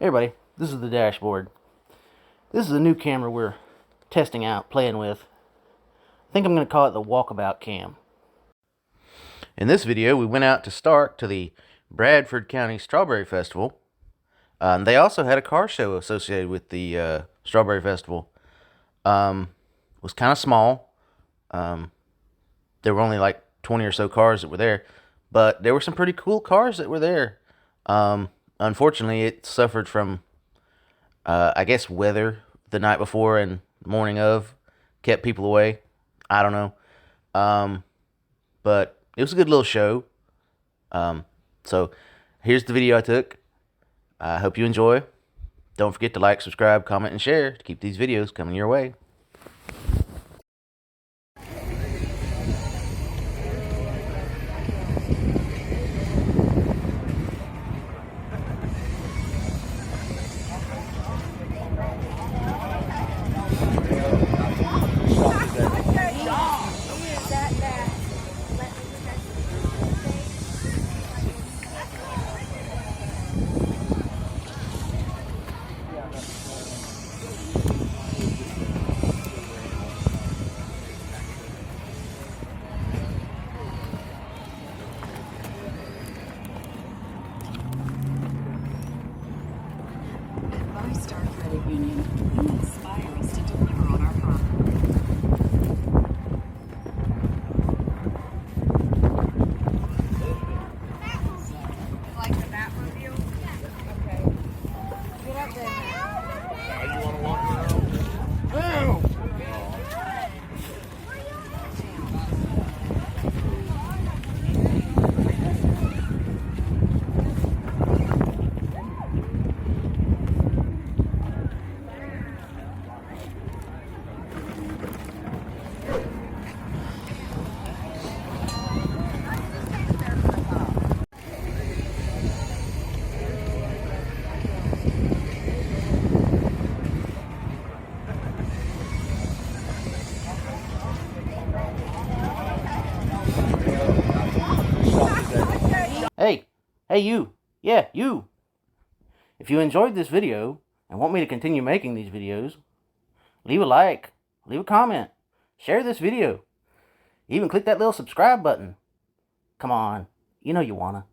Hey everybody, this is the dashboard. This is a new camera we're testing out, playing with. I think I'm going to call it the Walkabout cam. In this video, we went out to Starke to the Bradford County Strawberry Festival. They also had a car show associated with the Strawberry Festival. It was kind of small. There were only like 20 or so cars that were there, but there were some pretty cool cars that were there. Unfortunately, it suffered from, I guess, weather the night before and morning of, kept people away. I don't know. But it was a good little show. So here's the video I took. I hope you enjoy. Don't forget to like, subscribe, comment, and share to keep these videos coming your way. Starke Credit Union, you inspire us to deliver on our promise. Like the Batmobile? Okay. Get up there. You want to walk around? Boom! Hey you, yeah, you. If you enjoyed this video and want me to continue making these videos, leave a like, leave a comment, share this video, even click that little subscribe button. Come on, you know you wanna.